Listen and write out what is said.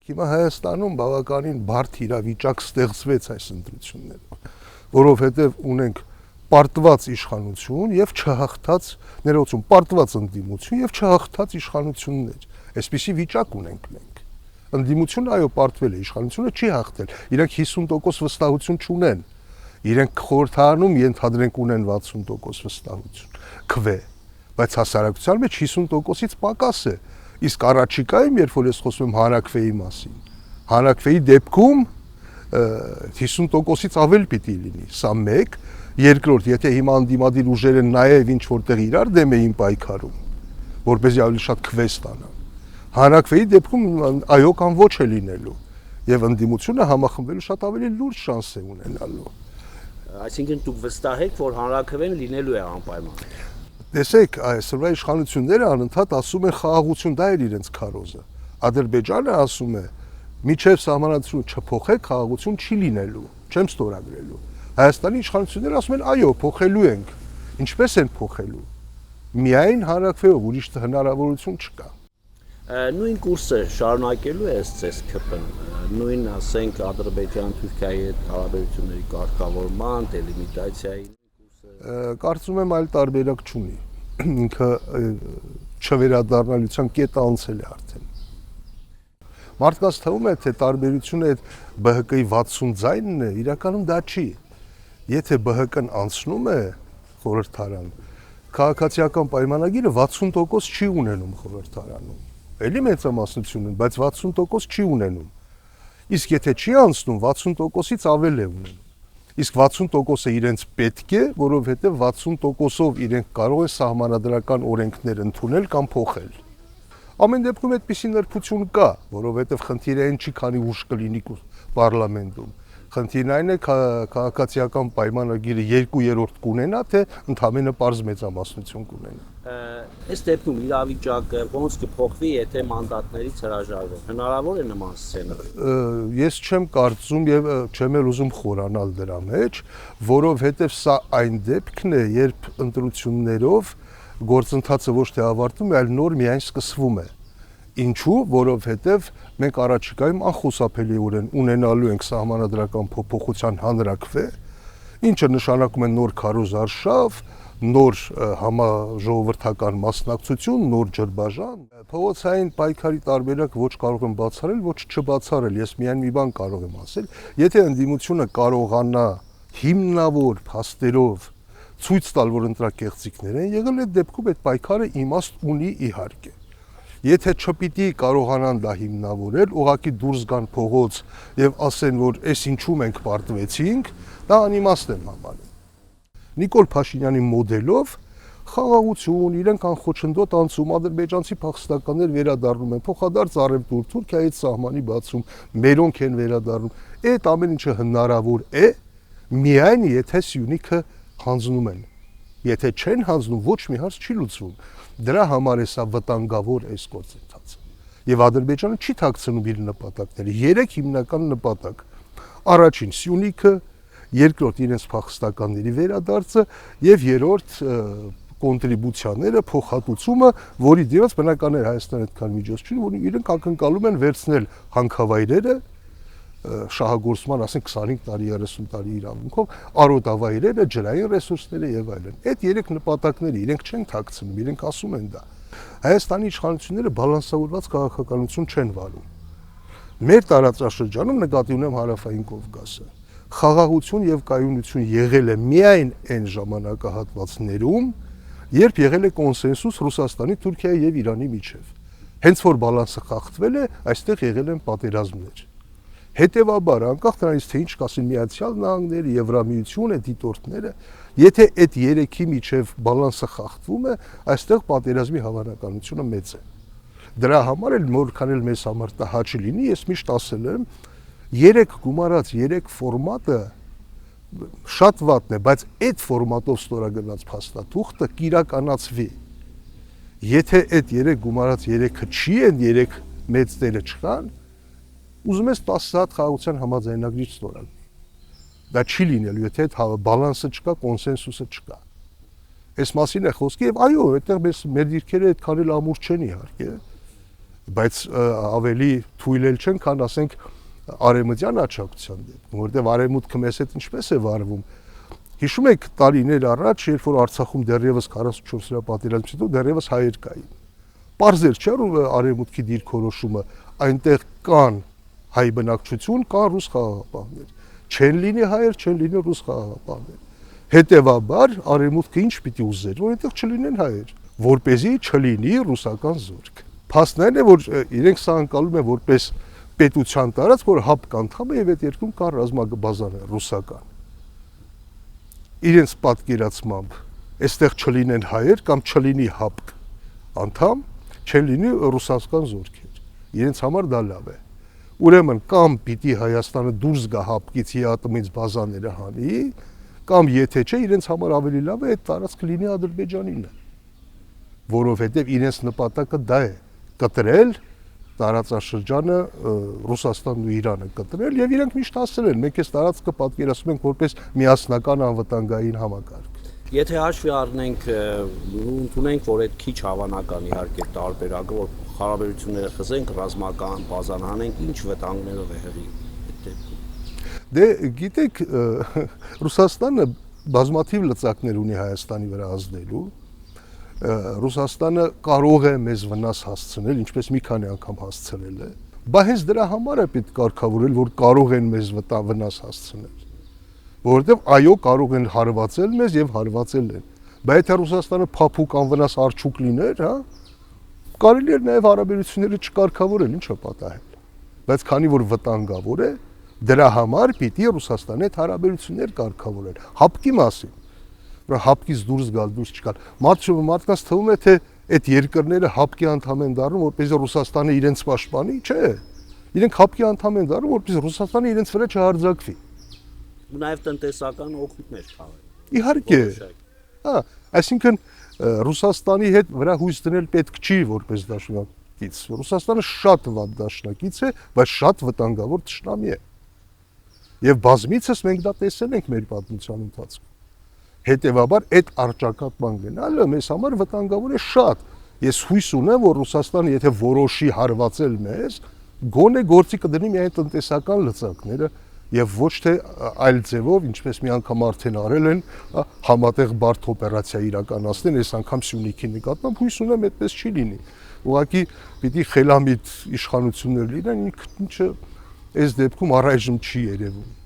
Հիմա Հայաստանում բավականին բարդ իրավիճակ ստեղծվեց այս ընտրություններով, որովհետև ունենք պարտված իշխանություն եւ չհաղթած ներողություն, պարտված ընդդիմություն եւ չհաղթած իշխանություններ։ Այսպիսի վիճակ ունենք մենք։ Ընդդիմությունը այո պարտվել է, իշխանությունը չի հաղթել։ Իրենք 50% վստահություն չունեն։ Իրենք խորհրդարանում ենթադրենք ունեն 60% վստահություն։ Քվե, բայց հասարակության մեջ 50%-ից պակաս է։ Իսկ առաջիկայում, երբ որ ես խոսում եմ հանրաքվեի մասին, հանրաքվեի դեպքում 50%-ից ավել պիտի լինի։ Սա մեկ, երկրորդ, եթե հիմա անդիմադիր ուժերը նաև ինչ որտեղ իրար դեմ էին պայքարում, որպեսզի ավելի շատ քվե ստանան։ Հանրաքվեի դեպքում այո կամ ոչ է լինելու, եւ ընդդիմությունը համախմբելու շատ ավելի լուրջ շանս է ունենալու։ Այսինքն դուք վստահ եք, որ հանրաքվեն լինելու է անպայման։ Տեսեք, այսօրվա իշխանությունները անընդհատ ասում են խաղաղություն, դա էր իրենց քարոզը։ Ադրբեջանը ասում է, միջև սահմանադրությունը չփոխեք, խաղաղություն չի լինելու, չեմ ստորագրելու։ Հայաստանի իշխանությունները ասում են, այո, փոխելու ենք։ Ինչպես են փոխելու։ Միայն հանրաքվեով, ուրիշ հնարավորություն չկա։ Նույն կուրսը շարունակելու է ըստ ԿՊ-ն, նույն ասենք Ադրբեջան-Թուրքիայի հետ հարաբերությունների կարգավորման, դելիմիտացիայի Կարծում եմ այլ տարբերակ չունի, ինքը չվերադառնալիության կետը անցել է արդեն։ Մարդկանց թվում է, թե տարբերությունը այդ ԲՀԿ-ի 60 ձայնն է, իրականում դա չի։ Եթե ԲՀԿ-ն անցնում է խորհրդարան, քաղաքացիական պայմանագիրը 60% չի ունենում խորհրդարանում։ Էլի մեծամասնություն են, բայց 60% չի ունենում։ Իսկ եթե չի անցնում, 60%-ից ավել է ունենում։ Իսկ 60%-ը իրենց պետք է, որովհետև 60%-ով իրենք կարող են սահմանադրական օրենքներ ընդունել կամ փոխել։ Ամեն դեպքում այդպիսի նրբություն կա, որովհետև խնդիրը այն չի, քանի ուժ կլինի պարլամենտում։ Խնդիրն այն է, քաղաքացիական պայմանագիրը 2/3 կունենա, թե ընդամենը պարզ մեծամասնություն կունենա։ Այս դեպքում իրավիճակը ոնց կփոխվի, եթե մանդատներից հրաժարվեն։ Հնարավոր է նման սցենար։ Ես չեմ կարծում եւ չեմ էլ ուզում խորանալ դրա մեջ, որովհետեւ սա այն դեպքն է, երբ ընտրություններով գործընթացը ոչ թե ավարտվում է, այլ նոր միայն սկսվում է։ Ինչու, որովհետև մենք առաջիկայում անխուսափելիորեն ունենալու ենք սահմանադրական փոփոխության հանրաքվե, ինչը նշանակում է նոր քարոզարշավ, նոր համաժողովրդական մասնակցություն, նոր ջրբաժան։ Փողոցային պայքարի տարբերակ ոչ կարող եմ բացառել, ոչ չբացառել, ես միայն մի բան կարող եմ ասել, եթե ընդդիմությունը կարողանա հիմնավոր փաստերով ցույց տալ, որ ընտրակեղծիքներ են եղել, այդ դեպքում այդ պայքարը իմաստ ունի իհարկե։ Եթե չպիտի կարողանան դա հիմնավորել, ուղղակի դուրս գան փողոց եւ ասեն, որ այս ինչու մենք պարտվեցինք, դա անիմաստ եմ համարում։ Նիկոլ Փաշինյանի մոդելով խաղաղություն, իրենք անխոչնդոտ անցում, ադրբեջանցի փախստականներ վերադառնում են, փոխադարձ առևտուր, Թուրքիայից սահմանի բացում, մերոնք են վերադառնում։ Այդ ամեն ինչը հնարավոր է, միայն եթե Սյունիքը հանձնում են։ Եթե չեն հանձնում, ոչ մի հարց չի լուծվում։ Դրա համար է սա վտանգավոր այս գործընթացը։ Եվ Ադրբեջանը չի թաքցնում իր նպատակները։ 3 հիմնական նպատակ։ Առաջին Սյունիքը, երկրորդ իրենց փախստականների վերադարձը եւ երրորդ կոնտրիբուցիաները, փոխհատուցումը, որի դիմաց բնական է Հայաստանը այդքան միջոց չի, որ իրենք ակնկալում են վերցնել հանքավայրերը շահագործման, ասենք 25 տարի, 30 տարի իրավունքով, արոտավայրերը, ջրային ռեսուրսները եւ այլն։ Այդ 3 նպատակները իրենք չեն թաքցնում, իրենք ասում են դա։ Հայաստանի իշխանությունները բալանսավորված քաղաքականություն չեն վարում։ Մեր տարածաշրջանում նկատի ունեմ Հարավային Կովկասը։ Խաղաղություն եւ կայունություն եղել է միայն այն ժամանակահատվածներում, երբ եղել է կոնսենսուս Ռուսաստանի, Թուրքիայի եւ Իրանի միջեւ։ Հենց որ բալանսը խախտվել է, այստեղ եղել են պատերազմներ։ Հետևաբար, անկախ նրանից, թե ինչ կասին Միացյալ Նահանգները, Եվրամիությունը, դիտորդները, եթե այդ 3-ի միջև բալանսը խախտվում է, այստեղ պատերազմի հավանականությունը մեծ է։ Դրա համար էլ որքան էլ մեզ համար տհաճ լինի, ես միշտ ասել եմ, 3 գումարած 3 ֆորմատը շատ վատն է, բայց այդ ֆորմատով ստորագրված փաստաթուղթը կիրականացվի։ Եթե այդ 3 գումարած 3-ը չի են, 3 մեծ տերը չկան, ուզում ես 10 հատ խաղաղության համաձայնագրիչ ստորագրի։ Դա չի լինելու, եթե այդ բալանսը չկա, կոնսենսուսը չկա։ Այս մասին է խոսքը եւ այո, այդտեղ մեր դիրքերը այդքան էլ ամուր չեն իհարկե։ բայց ավելի թույլ էլ չեն, քան ասենք արևմտյան աջակցության դեպքում, որովհետև արևմուտքը մեզ հետ ինչպես է վարվում։ Հիշում եք տարիներ առաջ, երբ որ Արցախում դեռևս 44-րդ պատերազմից հետո դեռևս հայեր կային։ Պարզ էր, չէ՞ որ արևմուտքի դիրքորոշումը այնտեղ կան հայ բնակչություն, կան ռուս խաղաղապահներ։ Չեն լինի հայեր, չեն լինի ռուս խաղաղապահներ։ Հետևաբար արևմուտքը ինչ պիտի ուզեր, որ այնտեղ չլինեն հայեր, որպեսզի չլինի ռուսական զորք։ Փաստն այն է, որ իրենք սա անցալում են որպես պետության տարածք, որ ՀԱՊԿ անդամ է եւ այդ երկրում կան ռազմաբազաներ ռուսական։ Իրենց պատկերացմամբ այստեղ չլինեն հայեր կամ չլինի ՀԱՊԿ անդամ, չեն լինի ռուսական զորքեր։ Իրենց համար դա լավ է։ Ուրեմն կամ պիտի Հայաստանը դուրս գա ՀԱՊԿ-ից, ԵԱՏՄ-ից բազաները հանի, կամ եթե չէ, իրենց համար ավելի լավ է այդ տարածքը լինի Ադրբեջանինը, որովհետև իրենց նպատակը դա է՝ կտրել տարածաշրջանը Ռուսաստանն ու Իրանը կտրել եւ իրենք միշտ ասել են, մենք այս տարածքը պատկերացնում ենք որպես միասնական անվտանգային համակարգ։ Եթե հաշվի առնենք ու ընդունենք, որ այդ քիչ հավանական իհարկե տարբերակը, որ հարաբերությունները խզենք, ռազմական բազան հանենք, ինչ վտանգներով է հղի այդ դեպքում։ Դե գիտեք, Ռուսաստանը բազմաթիվ լծակներ ունի Հայաստանի վրա ազդելու։ Ռուսաստանը կարող է մեզ վնաս հասցնել, ինչպես մի քանի անգամ հասցրել է, բայց հենց դրա համար է պետք կարգավորել, որ կարող են մեզ վնաս հասցնել, որովհետև այո, կարող են հարվածել մեզ եւ հարվածել են, բայց եթե Ռուսաստանը փափուկ անվնաս արջուկ լիներ, հա, կարելի էր նաեւ հարաբերությունները չկարգավորել, ինչ է պատահել, բայց քանի որ վտանգավոր է, դրա համար պիտի Ռուսաստանի հետ հարաբերություններ կարգավորել, ՀԱՊԿ-ի մասին։ ՀԱՊԿ-ից դուրս գալ, դուրս չգալ։ Մարդկանց թվում է, թե այդ երկրները ՀԱՊԿ-ի անդամ են դառնում, որպեսզի Ռուսաստանը իրենց պաշտպանի, չէ։ Իրենք ՀԱՊԿ-ի անդամ են դառնում, որպեսզի Ռուսաստանը իրենց վրա չհարձակվի։ Ու նաև տնտեսական օգուտներ քաղել։ Իհարկե։ Հա, այսինքն Ռուսաստանի հետ վրա հույս դնել պետք չի որպես դաշնակից։ Ռուսաստանը շատ վատ դաշնակից է, բայց շատ վտանգավոր թշնամի է։ Եվ բազմիցս մենք դա տեսել ենք մեր պատմության ընթացքում։ Հետևաբար այդ առճակատման գնալը մեզ համար վտանգավոր է շատ։ Ես հույս ունեմ, որ Ռուսաստանը եթե որոշի հարվածել մեզ, գոնե գործի կդնի միայն տնտեսական լծակները եւ ոչ թե այլ ձևով, ինչպես մի անգամ արդեն արել են, համատեղ բարդ օպերացիա իրականացնեն, այս անգամ Սյունիքի նկատմամբ հույս ունեմ այդպես չի լինի։ Ուղղակի պիտի խելամիտ իշխանություններ լինեն, ինչը այս դեպքում առայժմ չի երևում։